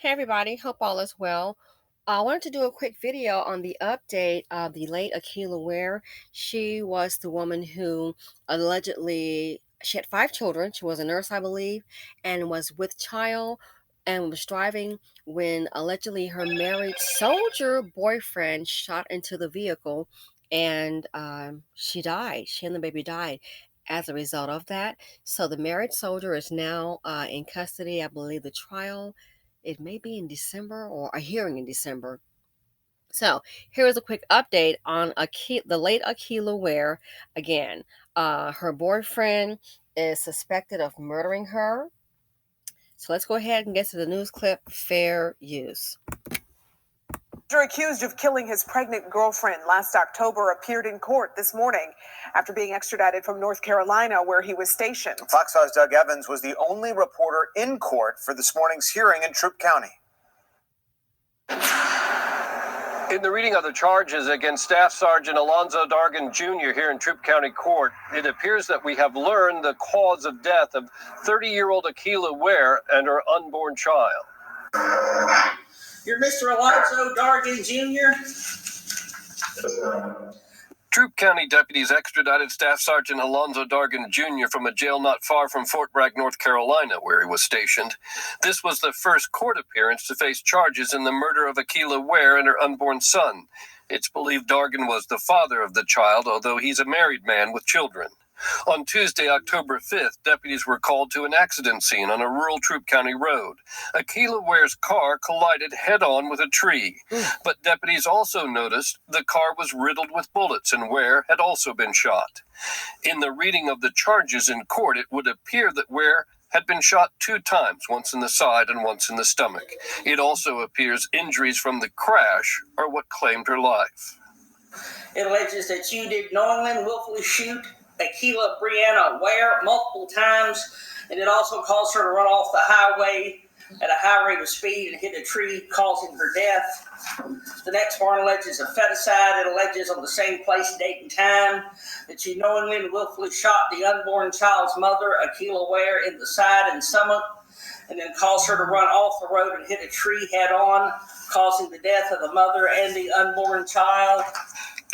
Hey everybody, hope all is well. I wanted to do a quick video on the update of the late Akeela Ware. She was the woman who allegedly she had 5 children. She was a nurse, I believe, and was with child and was driving when allegedly her married soldier boyfriend shot into the vehicle and she died. She and the baby died as a result of that. So the married soldier is now in custody. I believe the trial it may be in December or a hearing in December. So here is a quick update on the late Akeela Ware. Again, her boyfriend is suspected of murdering her. So let's go ahead and get to the news clip. Fair use. Accused of killing his pregnant girlfriend last October appeared in court this morning after being extradited from North Carolina, where he was stationed. Fox 5's Doug Evans was the only reporter in court for this morning's hearing in Troup County. In the reading of the charges against Staff Sergeant Alonzo Dargan Jr. here in Troup County Court, it appears that we have learned the cause of death of 30-year-old Akeela Ware and her unborn child. You're Mr. Alonzo Dargan Jr.? Troup County deputies extradited Staff Sergeant Alonzo Dargan Jr. from a jail not far from Fort Bragg, North Carolina, where he was stationed. This was the first court appearance to face charges in the murder of Akeela Ware and her unborn son. It's believed Dargan was the father of the child, although he's a married man with children. On Tuesday, October 5th, deputies were called to an accident scene on a rural Troup County road. Akeela Ware's car collided head-on with a tree, but deputies also noticed the car was riddled with bullets and Ware had also been shot. In the reading of the charges in court, it would appear that Ware had been shot 2 times, once in the side and once in the stomach. It also appears injuries from the crash are what claimed her life. It alleges that you did knowingly and willfully shoot Akeela Brianna Ware multiple times, and it also caused her to run off the highway at a high rate of speed and hit a tree, causing her death. The next warrant alleges a feticide. It alleges on the same place, date, and time that you knowingly and willfully shot the unborn child's mother, Akeela Ware, in the side and stomach, and then caused her to run off the road and hit a tree head-on, causing the death of the mother and the unborn child.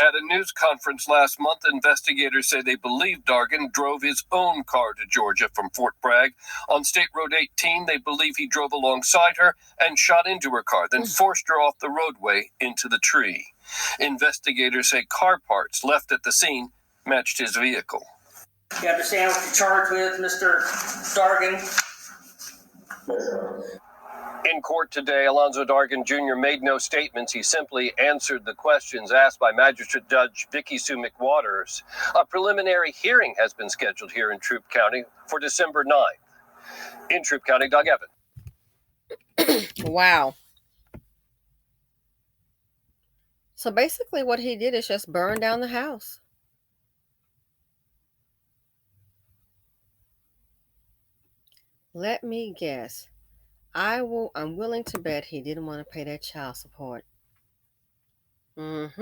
At a news conference last month, investigators say they believe Dargan drove his own car to Georgia from Fort Bragg. On State Road 18, they believe he drove alongside her and shot into her car, then forced her off the roadway into the tree. Investigators say car parts left at the scene matched his vehicle. You understand what you're charged with, Mr. Dargan? In court today, Alonzo Dargan Jr. made no statements. He simply answered the questions asked by Magistrate Judge Vicky Sue McWaters. A preliminary hearing has been scheduled here in Troup County for December 9th. In Troup County, Doug Evans. Wow. So basically what he did is just burn down the house. Let me guess. I'm willing to bet he didn't want to pay that child support. I'm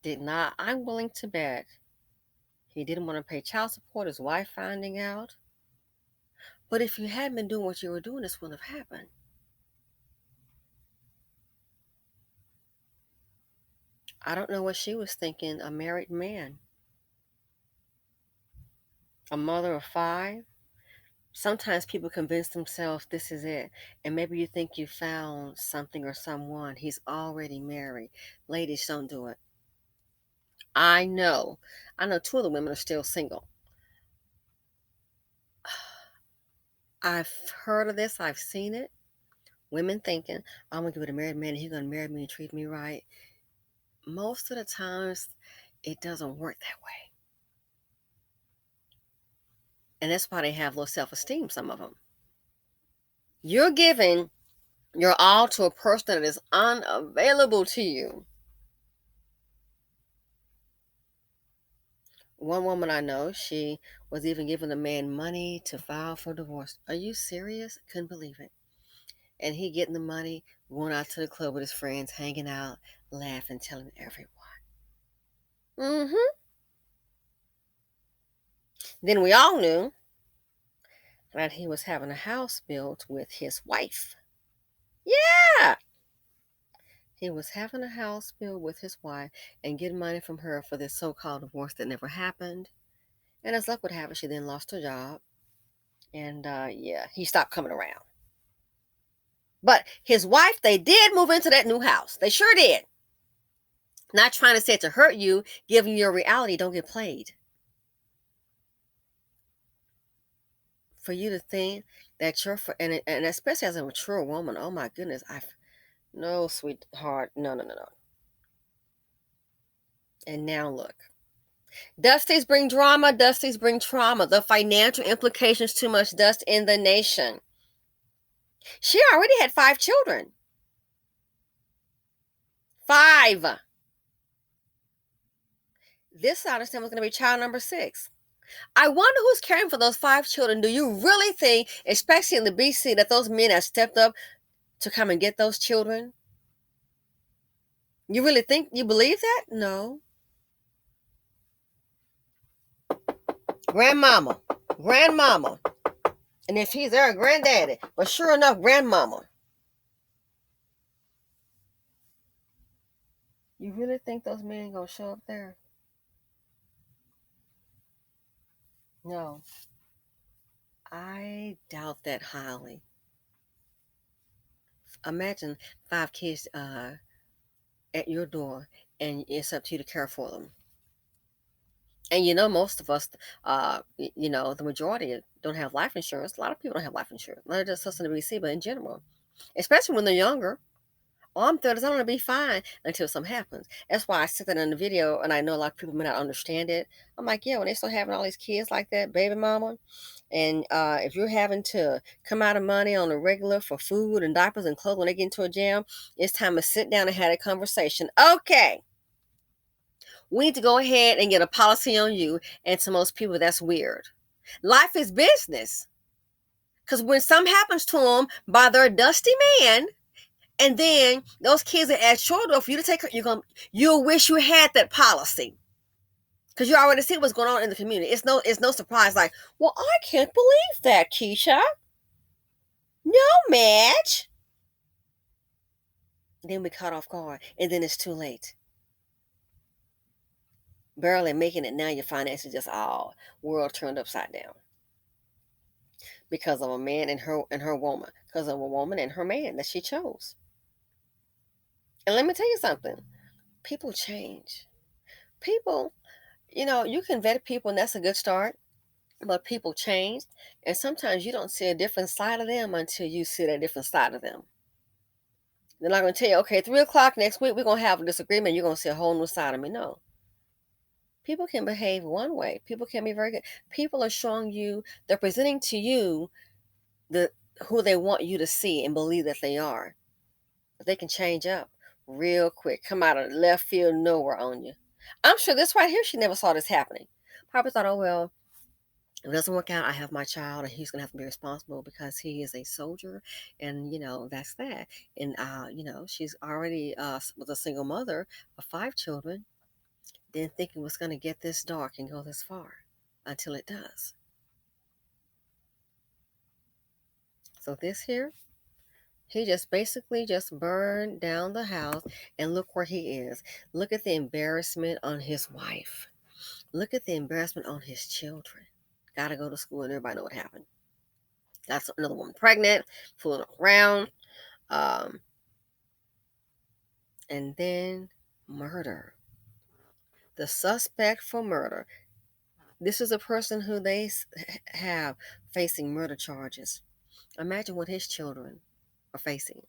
willing to bet he didn't want to pay child support, his wife finding out. But if you hadn't been doing what you were doing, this wouldn't have happened. I don't know what she was thinking, a married man. A mother of 5. Sometimes people convince themselves this is it. And maybe you think you found something or someone. He's already married. Ladies, don't do it. I know 2 of the women are still single. I've heard of this. I've seen it. Women thinking, I'm going to give it a married man and he's going to marry me and treat me right. Most of the times, it doesn't work that way. And that's why they have low self-esteem, some of them. You're giving your all to a person that is unavailable to you. One woman I know, she was even giving a man money to file for divorce. Are you serious? Couldn't believe it. And he getting the money, going out to the club with his friends, hanging out, laughing, telling everyone. Then we all knew that he was having a house built with his wife. Yeah. He was having a house bill with his wife and getting money from her for this so-called divorce that never happened. And as luck would have it, she then lost her job. And yeah, he stopped coming around. But his wife, they did move into that new house. They sure did. Not trying to say it to hurt you, giving you a reality, don't get played. For you to think that you're, and especially as a mature woman, oh my goodness, no, sweetheart, no, no, no, no. And now look. Dusties bring drama, dusties bring trauma. The financial implications, too much dust in the nation. She already had 5 children. 5. This I understand was going to be child number 6. I wonder who's caring for those 5 children. Do you really think, especially in the BC, that those men have stepped up to come and get those children? You really think, you believe that? No. Grandmama. Grandmama. And if he's there, granddaddy. But sure enough, grandmama. You really think those men gonna show up there? No. I doubt that highly. Imagine 5 kids at your door, and it's up to you to care for them. And most of us, the majority don't have life insurance. A lot of people don't have life insurance. Not just us in the BC, but in general, especially when they're younger. All I'm thought is I'm gonna be fine until something happens. That's why I said that in the video, and I know a lot of people may not understand it. I'm like, yeah, when they start having all these kids like that, baby mama, and if you're having to come out of money on a regular for food and diapers and clothes when they get into a jam, it's time to sit down and have a conversation. Okay, we need to go ahead and get a policy on you. And to most people, that's weird. Life is business. Because when something happens to them by their dusty man, and then those kids are at your door for you to take, you'll wish you had that policy. Because you already see what's going on in the community. It's no surprise. Like, well, I can't believe that, Keisha. No, Madge. Then we cut off guard, and then it's too late. Barely making it now, your finances just all world turned upside down because of a man and her woman, because of a woman and her man that she chose. And let me tell you something: people change. People, you can vet people, and that's a good start. But people change, and sometimes you don't see a different side of them until you see that different side of them. They're not going to tell you, okay, 3 o'clock next week, we're going to have a disagreement. You're going to see a whole new side of me. No. People can behave one way. People can be very good. People are showing you, they're presenting to you who they want you to see and believe that they are. But they can change up real quick, come out of left field nowhere on you. I'm sure this right here, she never saw this happening. Probably thought, oh, well, if it doesn't work out, I have my child, and he's going to have to be responsible because he is a soldier, and that's that. And she's already was a single mother of 5 children. Didn't think it was going to get this dark and go this far until it does. So this here, he just basically just burned down the house, and look where he is. Look at the embarrassment on his wife. Look at the embarrassment on his children. Got to go to school, and everybody know what happened. That's another woman pregnant, fooling around, and then murder. The suspect for murder. This is a person who they have facing murder charges. Imagine what his children are facing.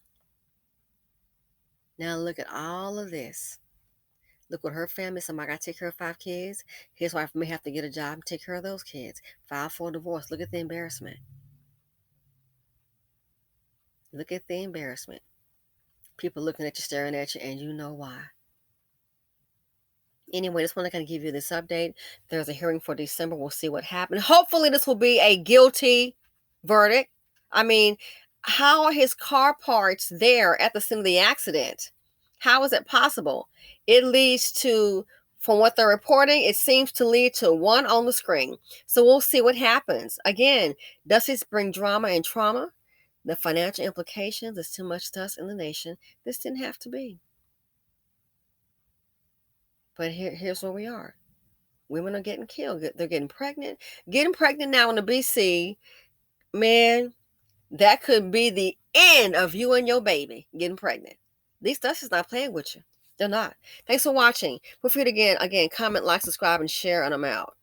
Now look at all of this. Look what her family, somebody got to take care of 5 kids. His wife may have to get a job and take care of those kids. File for a divorce. Look at the embarrassment. Look at the embarrassment. People looking at you, staring at you, and you know why. Anyway, just want to kind of give you this update. There's a hearing for December. We'll see what happens. Hopefully this will be a guilty verdict. I mean, how are his car parts there at the scene of the accident? How is it possible? It leads to, from what they're reporting, it seems to lead to one on the screen. So we'll see what happens. Again, does this bring drama and trauma? The financial implications, there's too much dust in the nation. This didn't have to be. But here's where we are. Women are getting killed. They're getting pregnant. Getting pregnant now in the BC, man, that could be the end of you and your baby getting pregnant. These dust is not playing with you. They're not. Thanks for watching. Feel free to again, comment, like, subscribe, and share, and I'm out.